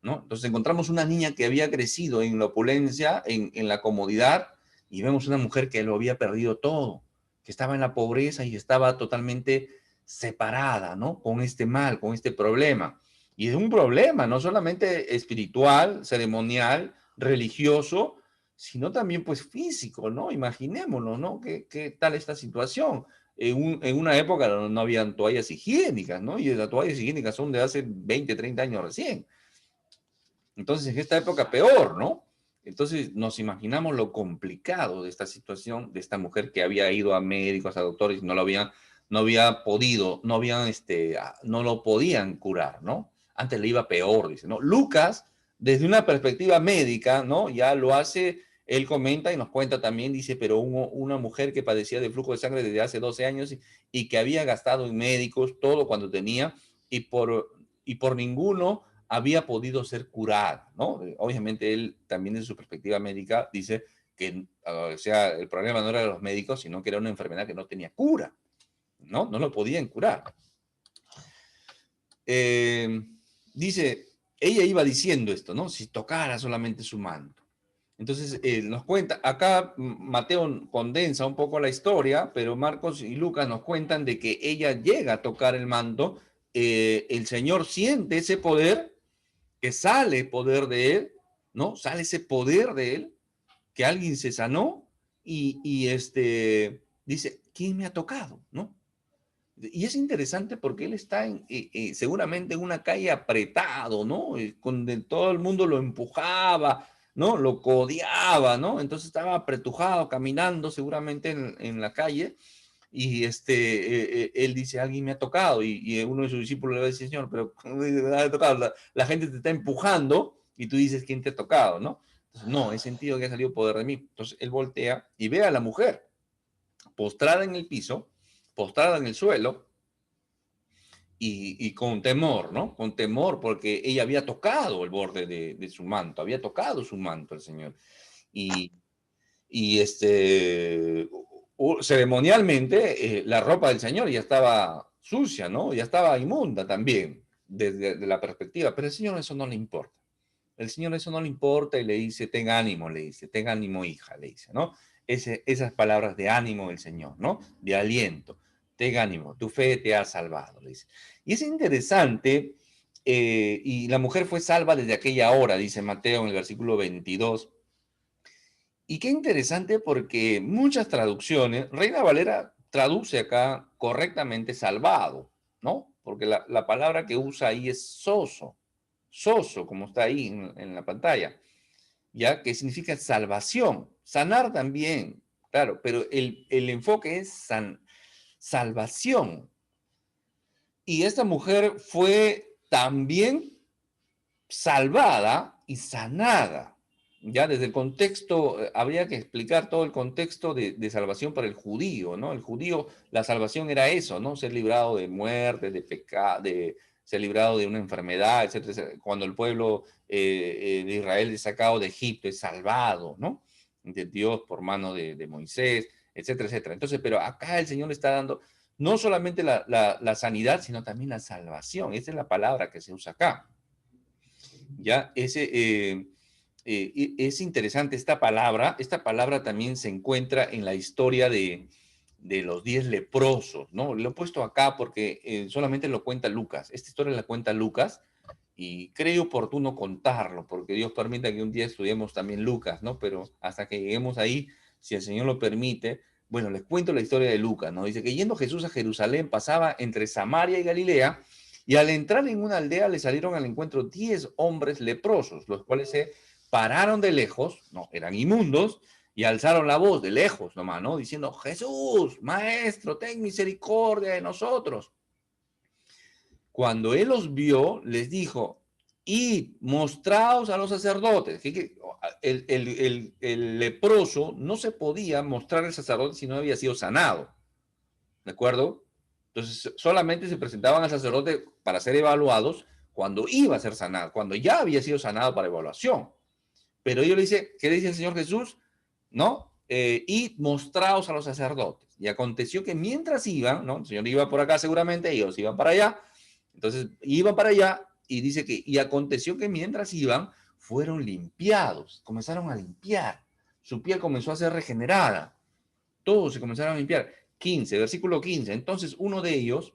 ¿no? Entonces encontramos una niña que había crecido en la opulencia, en la comodidad, y vemos una mujer que lo había perdido todo, que estaba en la pobreza y estaba totalmente separada, ¿no? Con este mal, con este problema. Y es un problema no solamente espiritual, ceremonial, religioso, sino también pues físico, ¿no? Imaginémonos, ¿no? ¿Qué tal esta situación? En una época no habían toallas higiénicas, ¿no? Y las toallas higiénicas son de hace 20, 30 años recién. Entonces, en esta época peor, ¿no? Entonces, nos imaginamos lo complicado de esta situación, de esta mujer que había ido a médicos, a doctores, y no había podido, no lo podían curar, ¿no? Antes le iba peor, dice, ¿no? Lucas, desde una perspectiva médica, ¿no? Ya lo hace él comenta y nos cuenta también, dice, pero una mujer que padecía de flujo de sangre desde hace 12 años y que había gastado en médicos todo cuando tenía y por ninguno había podido ser curada, ¿no? Obviamente él también en su perspectiva médica dice que, o sea, el problema no era de los médicos, sino que era una enfermedad que no tenía cura, ¿no? No lo podían curar. Eh, dice, ella iba diciendo esto, ¿no? Si tocara solamente su manto. Entonces, nos cuenta, acá Mateo condensa un poco la historia, pero Marcos y Lucas nos cuentan de que ella llega a tocar el manto, el Señor siente ese poder, que sale poder de él, ¿no? Sale ese poder de él, que alguien se sanó y dice, ¿quién me ha tocado? ¿No? Y es interesante porque él está seguramente en una calle apretado, ¿no? Donde todo el mundo lo empujaba, ¿no? Lo codeaba, ¿no? Entonces estaba apretujado, caminando seguramente en la calle y él dice, alguien me ha tocado y uno de sus discípulos le va a decir, Señor, pero me ha tocado? La gente te está empujando y tú dices, ¿quién te ha tocado, no? Entonces, no, he sentido que ha salido poder de mí. Entonces él voltea y ve a la mujer postrada en el piso, postrada en el suelo, y con temor, ¿no? Con temor porque ella había tocado el borde de su manto, había tocado su manto el Señor. Y, ceremonialmente la ropa del Señor ya estaba sucia, ¿no? Ya estaba inmunda también desde la perspectiva, pero al Señor eso no le importa. El Señor eso no le importa y le dice, ten ánimo, le dice, ten ánimo, hija, le dice, ¿no? Esas palabras de ánimo del Señor, ¿no? De aliento, ten ánimo, tu fe te ha salvado, le dice. Y es interesante, y la mujer fue salva desde aquella hora, dice Mateo en el versículo 22. Y qué interesante porque muchas traducciones, Reina Valera traduce acá correctamente salvado, ¿no? Porque la palabra que usa ahí es soso, como está ahí en la pantalla, ya que significa salvación, sanar también, claro, pero el enfoque es salvación. Y esta mujer fue también salvada y sanada. Ya desde el contexto, habría que explicar todo el contexto de salvación para el judío, ¿no? El judío, la salvación era eso, ¿no? Ser librado de muerte, de pecado, de ser librado de una enfermedad, etcétera. Cuando el pueblo de Israel es sacado de Egipto, es salvado, ¿no? De Dios por mano de Moisés, etcétera, etcétera. Entonces, pero acá el Señor le está dando no solamente la sanidad, sino también la salvación. Esa es la palabra que se usa acá. Ya, es interesante esta palabra. Esta palabra también se encuentra en la historia de los 10 leprosos, ¿no? Lo he puesto acá porque solamente lo cuenta Lucas. Esta historia la cuenta Lucas y creo oportuno contarlo, porque Dios permita que un día estudiemos también Lucas, ¿no? Pero hasta que lleguemos ahí, si el Señor lo permite, bueno, les cuento la historia de Lucas, ¿no? Dice que yendo Jesús a Jerusalén, pasaba entre Samaria y Galilea, y al entrar en una aldea le salieron al encuentro 10 hombres leprosos, los cuales se pararon de lejos, no, eran inmundos, y alzaron la voz de lejos nomás, ¿no? Diciendo, Jesús, Maestro, ten misericordia de nosotros. Cuando él los vio, les dijo, id, mostraos a los sacerdotes. El leproso no se podía mostrar al sacerdote si no había sido sanado, ¿de acuerdo? Entonces, solamente se presentaban al sacerdote para ser evaluados cuando iba a ser sanado, cuando ya había sido sanado para evaluación. Pero ellos le dice, ¿qué dice el Señor Jesús? ¿No? Y mostraos a los sacerdotes. Y aconteció que mientras iban, ¿no? El Señor iba por acá seguramente, ellos iban para allá. Entonces, iban para allá y dice que, y aconteció que mientras iban, fueron limpiados, comenzaron a limpiar. Su piel comenzó a ser regenerada. Todos se comenzaron a limpiar. 15, versículo 15. Entonces, uno de ellos,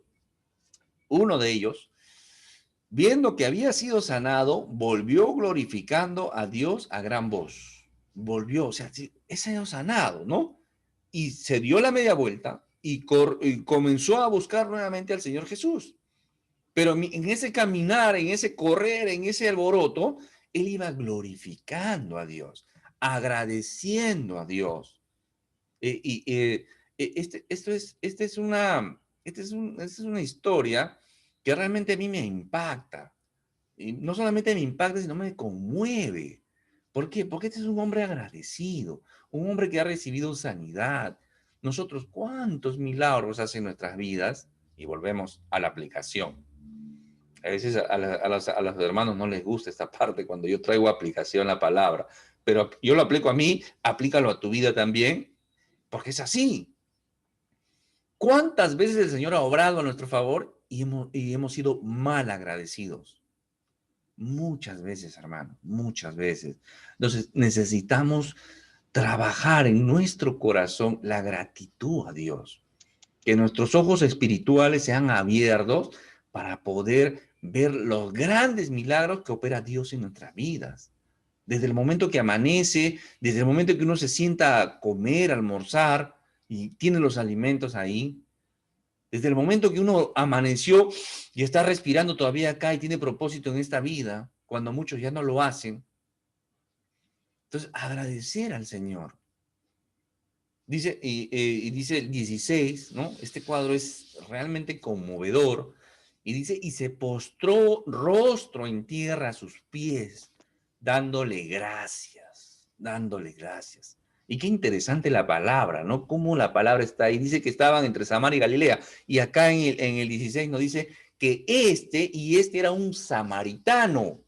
viendo que había sido sanado, volvió glorificando a Dios a gran voz. Volvió, o sea, he sido sanado, ¿no? Y se dio la media vuelta y comenzó a buscar nuevamente al Señor Jesús. Pero en ese caminar, en ese correr, en ese alboroto, él iba glorificando a Dios, agradeciendo a Dios. Esta es una historia que realmente a mí me impacta. Y no solamente me impacta, sino me conmueve. ¿Por qué? Porque este es un hombre agradecido, un hombre que ha recibido sanidad. Nosotros, ¿cuántos milagros hacen nuestras vidas? Y volvemos a la aplicación. A veces a los hermanos no les gusta esta parte cuando yo traigo aplicación la palabra, pero yo lo aplico a mí, aplícalo a tu vida también, porque es así. ¿Cuántas veces el Señor ha obrado a nuestro favor y hemos sido mal agradecidos? Muchas veces, hermano, muchas veces. Entonces, necesitamos trabajar en nuestro corazón la gratitud a Dios. Que nuestros ojos espirituales sean abiertos para poder ver los grandes milagros que opera Dios en nuestras vidas. Desde el momento que amanece, desde el momento que uno se sienta a comer, almorzar y tiene los alimentos ahí, desde el momento que uno amaneció y está respirando todavía acá y tiene propósito en esta vida, cuando muchos ya no lo hacen, entonces agradecer al Señor. Dice, y dice el 16, ¿no? Este cuadro es realmente conmovedor. Y dice, y se postró rostro en tierra a sus pies, dándole gracias, dándole gracias. Y qué interesante la palabra, ¿no? Cómo la palabra está ahí. Dice que estaban entre Samaria y Galilea. Y acá en el 16 nos dice que este era un samaritano.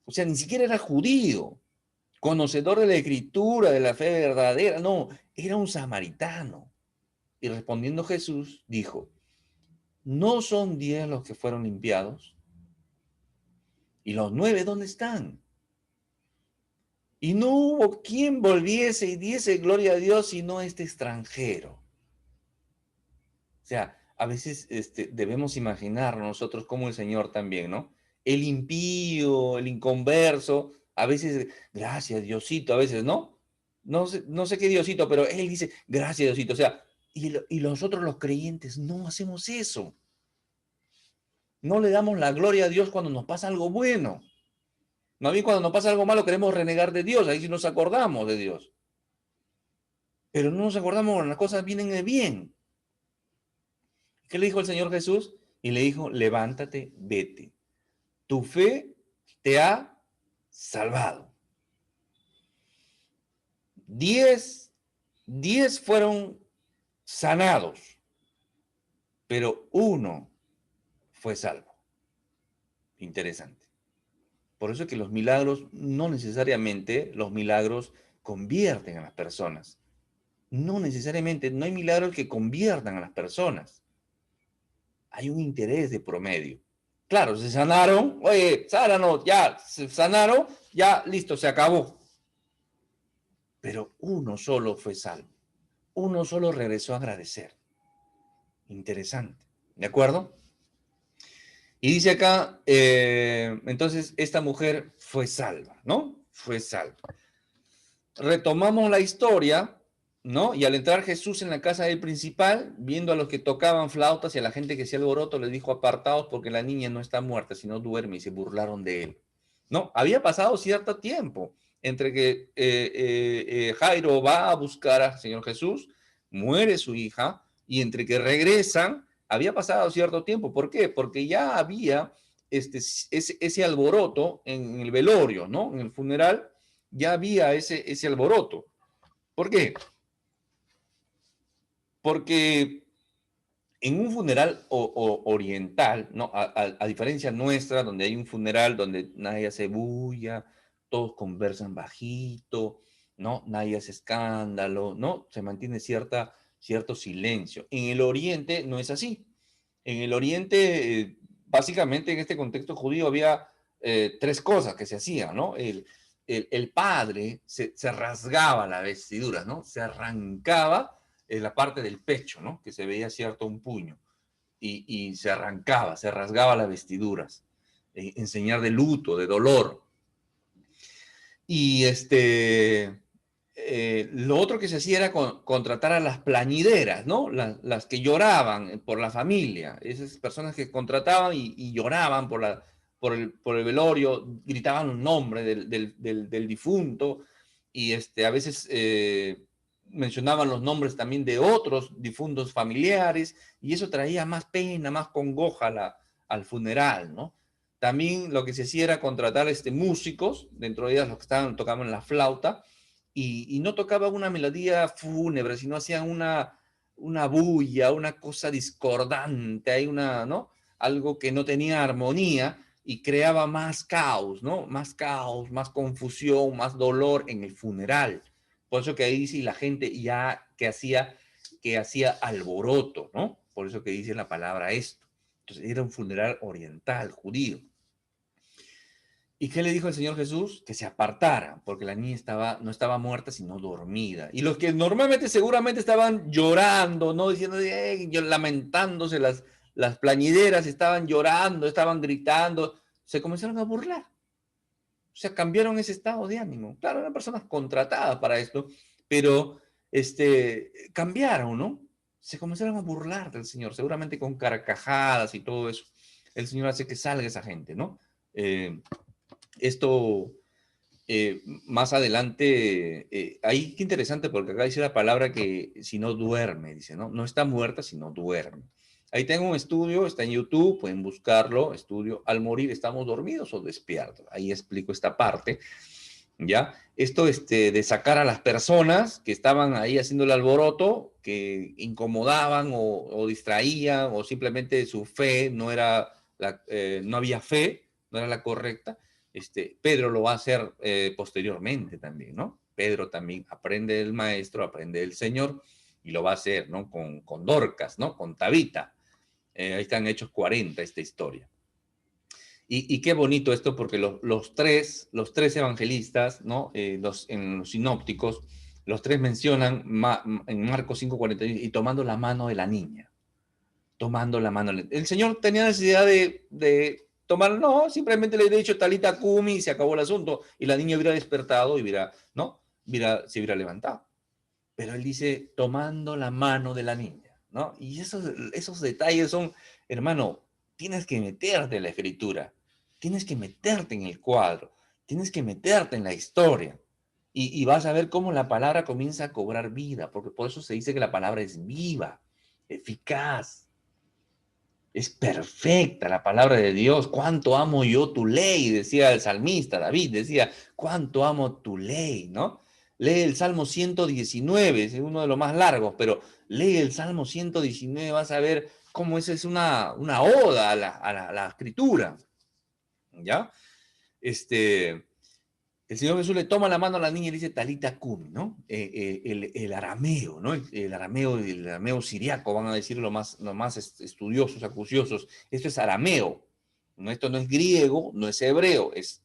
O sea, ni siquiera era judío, conocedor de la escritura, de la fe verdadera. No, era un samaritano. Y respondiendo Jesús, dijo, ¿no son 10 los que fueron limpiados? ¿Y los 9 dónde están? Y no hubo quien volviese y diese gloria a Dios sino este extranjero. O sea, a veces debemos imaginar nosotros como el Señor también, ¿no? El impío, el inconverso, a veces, gracias Diosito, a veces, ¿no? No sé qué Diosito, pero Él dice, gracias Diosito. O sea, y nosotros los creyentes no hacemos eso. No le damos la gloria a Dios cuando nos pasa algo bueno. Más bien cuando nos pasa algo malo queremos renegar de Dios, ahí sí nos acordamos de Dios. Pero no nos acordamos cuando las cosas vienen de bien. ¿Qué le dijo el Señor Jesús? Y le dijo, levántate, vete. Tu fe te ha salvado. 10 fueron sanados, pero uno fue salvo. Interesante. Por eso es que los milagros, no necesariamente los milagros convierten a las personas. No necesariamente, no hay milagros que conviertan a las personas. Hay un interés de promedio. Claro, se sanaron, oye, sánanos, ya, se sanaron, ya, listo, se acabó. Pero uno solo fue salvo. Uno solo regresó a agradecer. Interesante. ¿De acuerdo? Y dice acá, entonces esta mujer fue salva, ¿no? Fue salva. Retomamos la historia, ¿no? Y al entrar Jesús en la casa del principal, viendo a los que tocaban flautas y a la gente que hacía alboroto, les dijo, apartaos porque la niña no está muerta, sino duerme, y se burlaron de él. ¿No? Había pasado cierto tiempo entre que Jairo va a buscar al Señor Jesús, muere su hija, y entre que regresan, había pasado cierto tiempo. ¿Por qué? Porque ya había ese alboroto en el velorio, ¿no? En el funeral ya había ese alboroto. ¿Por qué? Porque en un funeral oriental, ¿no? A diferencia nuestra, donde hay un funeral donde nadie hace bulla, todos conversan bajito, ¿no? Nadie hace escándalo, ¿no? Se mantiene cierto silencio. En el oriente no es así. En el oriente, básicamente en este contexto judío había 3 cosas que se hacían, ¿no? El padre se rasgaba la vestidura, ¿no? Se arrancaba la parte del pecho, ¿no? Que se veía cierto un puño. Y se arrancaba, se rasgaba las vestiduras, en señal de luto, de dolor. Y lo otro que se hacía era contratar a las plañideras, ¿no? Las que lloraban por la familia, esas personas que contrataban y lloraban por el velorio, gritaban un nombre del difunto y a veces mencionaban los nombres también de otros difuntos familiares y eso traía más pena, más congoja al funeral, ¿no? también lo que se hacía era contratar músicos, dentro de ellas los que tocaban la flauta, y no tocaban una melodía fúnebre, sino hacían una bulla, una cosa discordante, hay ¿no? Algo que no tenía armonía y creaba más caos, ¿no? Más caos, más confusión, más dolor en el funeral. Por eso que ahí dice la gente ya que hacía alboroto, ¿no? Por eso que dice la palabra esto. Entonces era un funeral oriental, judío. ¿Y qué le dijo el Señor Jesús? Que se apartara, porque la niña no estaba muerta, sino dormida. Y los que normalmente seguramente estaban llorando, ¿no? Diciendo, lamentándose, las plañideras estaban llorando, estaban gritando, se comenzaron a burlar. O sea, cambiaron ese estado de ánimo. Claro, eran personas contratadas para esto, pero cambiaron, ¿no? Se comenzaron a burlar del Señor, seguramente con carcajadas y todo eso. El Señor hace que salga esa gente, ¿no? Esto más adelante, ahí qué interesante porque acá dice la palabra que si no duerme, dice, ¿no? No está muerta, sino duerme. Ahí tengo un estudio, está en YouTube, pueden buscarlo, estudio, al morir estamos dormidos o despiertos. Ahí explico esta parte, ¿ya? Esto de sacar a las personas que estaban ahí haciendo el alboroto, que incomodaban o distraían o simplemente su fe no era, no había fe, no era la correcta. Pedro lo va a hacer posteriormente también, ¿no? Pedro también aprende del maestro, aprende del Señor y lo va a hacer, ¿no? Con Dorcas, ¿no? Con Tabita. Ahí están Hechos 40, esta historia. Y qué bonito esto porque los tres evangelistas, ¿no? En los sinópticos, los tres mencionan en Marcos 5:41 y tomando la mano de la niña. Tomando la mano. El Señor tenía necesidad de tomar, no, simplemente le he dicho talita cumi y se acabó el asunto. Y la niña hubiera despertado y ¿no? Se hubiera levantado. Pero él dice, tomando la mano de la niña, ¿no? Y esos detalles son, hermano, tienes que meterte en la escritura, tienes que meterte en el cuadro, tienes que meterte en la historia. Y vas a ver cómo la palabra comienza a cobrar vida, porque por eso se dice que la palabra es viva, eficaz. Es perfecta la palabra de Dios. Cuánto amo yo tu ley, decía el salmista David, decía, cuánto amo tu ley, ¿no? Lee el Salmo 119, es uno de los más largos, pero lee el Salmo 119, vas a ver cómo esa es una oda a la escritura, ¿ya? El Señor Jesús le toma la mano a la niña y le dice talita cumi, ¿no? El arameo, ¿no? El arameo siriaco, van a decir los más estudiosos, acuciosos. Esto es arameo. ¿No? Esto no es griego, no es hebreo, es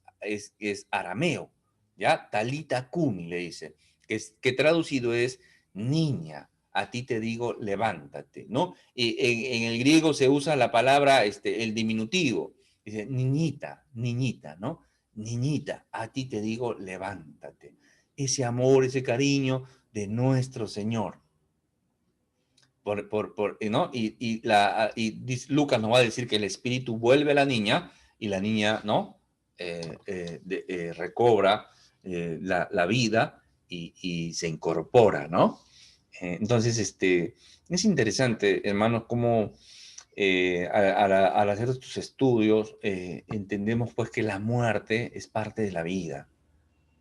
arameo. ¿Ya? Talita cumi, le dice. Que traducido es niña, a ti te digo, levántate, ¿no? Y en el griego se usa la palabra, el diminutivo. Dice niñita, niñita, ¿no? Niñita, a ti te digo, levántate. Ese amor, ese cariño de nuestro Señor. ¿No? Lucas nos va a decir que el espíritu vuelve a la niña y la niña, ¿no? Recobra la vida y se incorpora, ¿no? Entonces, es interesante, hermanos, cómo al hacer estos estudios entendemos pues que la muerte es parte de la vida.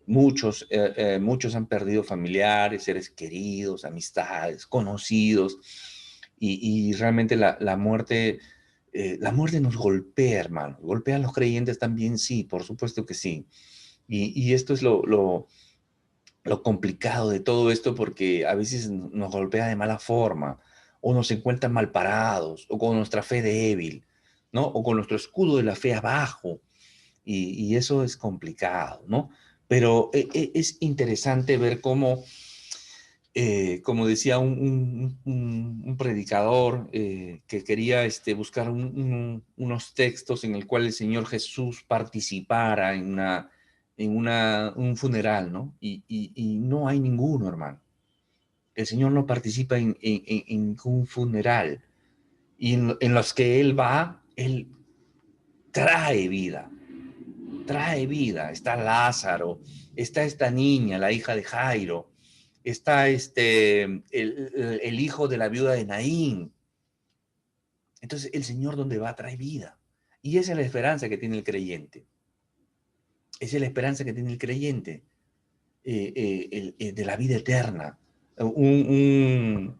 Muchos han perdido familiares, seres queridos, amistades, conocidos, y realmente la muerte nos golpea, hermano. Golpea a los creyentes también, sí, por supuesto que sí. Y esto es lo complicado de todo esto, porque a veces nos golpea de mala forma, o nos encuentran mal parados, o con nuestra fe débil, ¿no? O con nuestro escudo de la fe abajo, y eso es complicado, ¿no? Pero es interesante ver cómo, como decía un predicador que quería buscar unos textos en el cual el Señor Jesús participara un funeral, ¿no? Y no hay ninguno, hermano. El Señor no participa en un funeral. Y en los que Él va, Él trae vida. Trae vida. Está Lázaro, está esta niña, la hija de Jairo, está el hijo de la viuda de Naín. Entonces, el Señor donde va trae vida. Y esa es la esperanza que tiene el creyente. Esa es la esperanza que tiene el creyente de la vida eterna. Un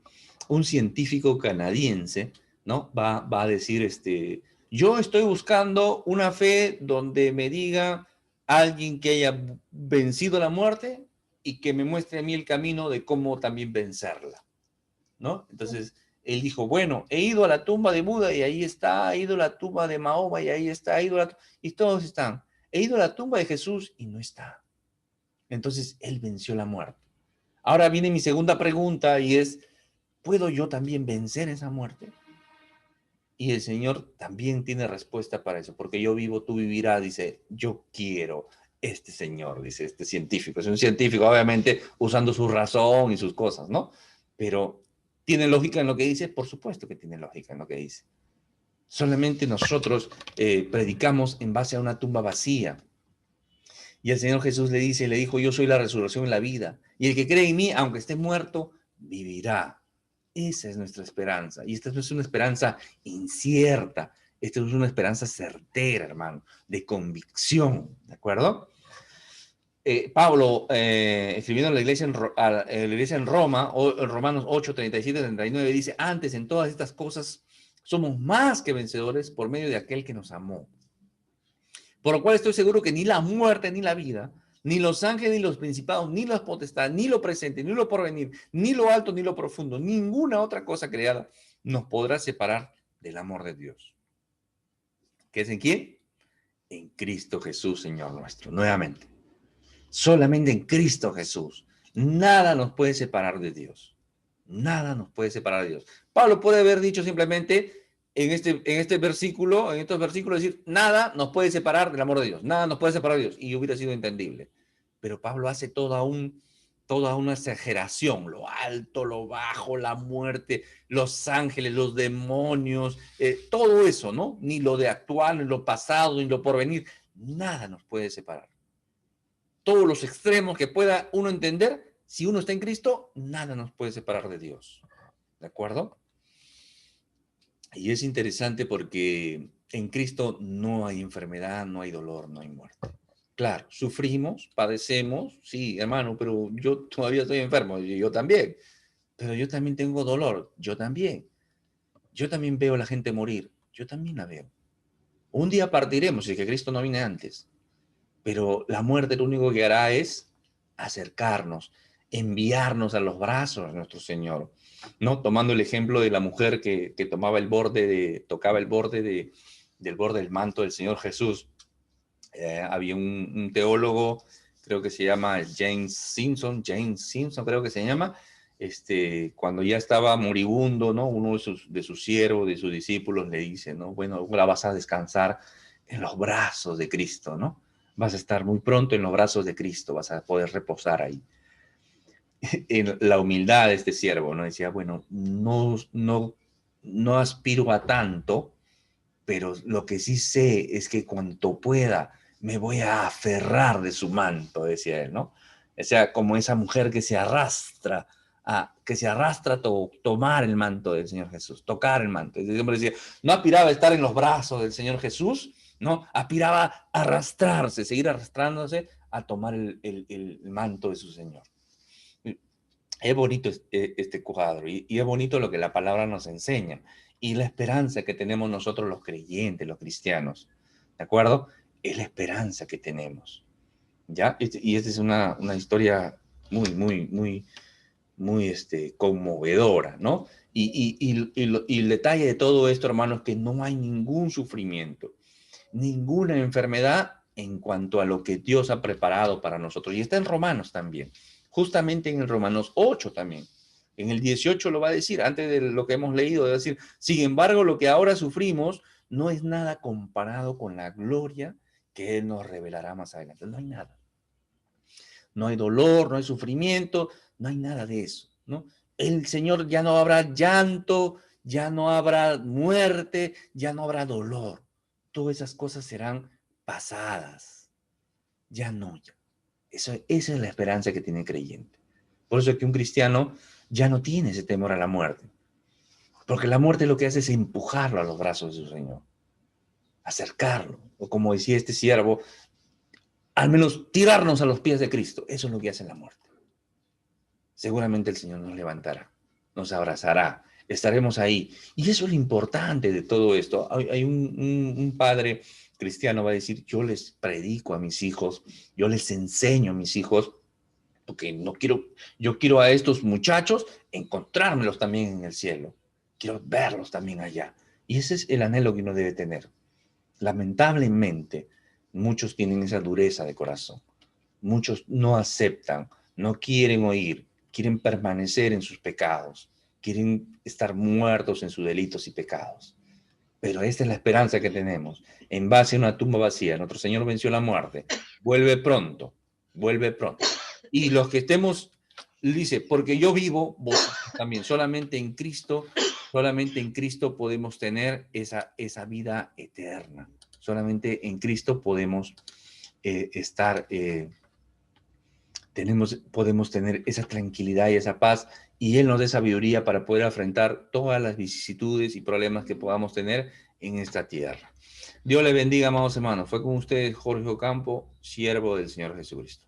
científico canadiense, ¿no? Va a decir, yo estoy buscando una fe donde me diga alguien que haya vencido la muerte y que me muestre a mí el camino de cómo también vencerla, ¿no? Entonces, él dijo, bueno, he ido a la tumba de Buda y ahí está, he ido a la tumba de Mahoma y ahí está, y todos están. He ido a la tumba de Jesús y no está. Entonces, él venció la muerte. Ahora viene mi segunda pregunta y es, ¿puedo yo también vencer esa muerte? Y el Señor también tiene respuesta para eso, porque yo vivo, tú vivirás, dice, yo quiero este Señor, dice este científico. Es un científico, obviamente, usando su razón y sus cosas, ¿no? Pero, ¿tiene lógica en lo que dice? Por supuesto que tiene lógica en lo que dice. Solamente nosotros predicamos en base a una tumba vacía. Y el Señor Jesús le dice, le dijo, yo soy la resurrección y la vida. Y el que cree en mí, aunque esté muerto, vivirá. Esa es nuestra esperanza. Y esta no es una esperanza incierta. Esta es una esperanza certera, hermano, de convicción. ¿De acuerdo? Pablo, escribiendo a la iglesia en Roma, o en Romanos 8, 37, 39, dice, antes en todas estas cosas somos más que vencedores por medio de aquel que nos amó. Por lo cual estoy seguro que ni la muerte ni la vida, ni los ángeles ni los principados, ni las potestades, ni lo presente, ni lo porvenir, ni lo alto ni lo profundo, ninguna otra cosa creada nos podrá separar del amor de Dios. ¿Qué es en quién? En Cristo Jesús, Señor nuestro. Nuevamente, solamente en Cristo Jesús. Nada nos puede separar de Dios. Nada nos puede separar de Dios. Pablo puede haber dicho simplemente en estos versículos, decir, nada nos puede separar del amor de Dios, nada nos puede separar de Dios, y hubiera sido entendible. Pero Pablo hace toda una exageración, lo alto, lo bajo, la muerte, los ángeles, los demonios, todo eso, ¿no? Ni lo de actual, ni lo pasado, ni lo porvenir, nada nos puede separar. Todos los extremos que pueda uno entender, si uno está en Cristo, nada nos puede separar de Dios. ¿De acuerdo? Y es interesante porque en Cristo no hay enfermedad, no hay dolor, no hay muerte. Claro, sufrimos, padecemos, sí, hermano, pero yo todavía estoy enfermo, y yo también. Pero yo también tengo dolor, yo también. Yo también veo a la gente morir, yo también la veo. Un día partiremos, si es que Cristo no viene antes. Pero la muerte lo único que hará es acercarnos, enviarnos a los brazos de nuestro Señor, ¿no? Tomando el ejemplo de la mujer que tocaba el borde del borde del manto del Señor Jesús. Había un teólogo, creo que se llama James Simpson creo que se llama, cuando ya estaba moribundo, ¿no? Uno de sus siervos, de sus discípulos le dice, ¿no? Bueno, ahora vas a descansar en los brazos de Cristo, ¿no? Vas a estar muy pronto en los brazos de Cristo, vas a poder reposar ahí. En la humildad de este siervo, ¿no? Decía, bueno, no aspiro a tanto, pero lo que sí sé es que cuanto pueda me voy a aferrar de su manto, decía él, ¿no? O sea, como esa mujer que se arrastra a tomar el manto del Señor Jesús, tocar el manto. Ese hombre decía, no aspiraba a estar en los brazos del Señor Jesús, no, aspiraba a arrastrarse, seguir arrastrándose a tomar el manto de su Señor. Es bonito este cuadro y es bonito lo que la palabra nos enseña y la esperanza que tenemos nosotros los creyentes, los cristianos, ¿de acuerdo? Es la esperanza que tenemos, ¿ya? Y esta es una historia muy, muy, muy, muy conmovedora, ¿no? Y el detalle de todo esto, hermanos, es que no hay ningún sufrimiento, ninguna enfermedad en cuanto a lo que Dios ha preparado para nosotros. Y está en Romanos también, justamente en el Romanos 8 también. En el 18 lo va a decir, antes de lo que hemos leído, va a decir, sin embargo, lo que ahora sufrimos no es nada comparado con la gloria que Él nos revelará más adelante. No hay nada. No hay dolor, no hay sufrimiento, no hay nada de eso, ¿no? El Señor ya no habrá llanto, ya no habrá muerte, ya no habrá dolor. Todas esas cosas serán pasadas. Ya no, ya. Esa es la esperanza que tiene el creyente. Por eso es que un cristiano ya no tiene ese temor a la muerte. Porque la muerte lo que hace es empujarlo a los brazos de su Señor. acercarlo, o como decía este siervo, al menos tirarnos a los pies de Cristo. Eso es lo que hace la muerte. Seguramente el Señor nos levantará, nos abrazará, estaremos ahí. Y eso es lo importante de todo esto. Hay un padre cristiano va a decir, yo les predico a mis hijos, yo les enseño a mis hijos, porque no quiero, yo quiero a estos muchachos encontrármelos también en el cielo. Quiero verlos también allá. Y ese es el anhelo que uno debe tener. Lamentablemente, muchos tienen esa dureza de corazón. Muchos no aceptan, no quieren oír, quieren permanecer en sus pecados, quieren estar muertos en sus delitos y pecados. Pero esta es la esperanza que tenemos. En base a una tumba vacía, nuestro Señor venció la muerte. Vuelve pronto, vuelve pronto. Y los que estemos, dice, porque yo vivo, vos también. Solamente en Cristo podemos tener esa vida eterna. Solamente en Cristo podemos estar, podemos tener esa tranquilidad y esa paz, y Él nos dé sabiduría para poder afrontar todas las vicisitudes y problemas que podamos tener en esta tierra. Dios le bendiga, amados hermanos. Fue con ustedes Jorge Ocampo, siervo del Señor Jesucristo.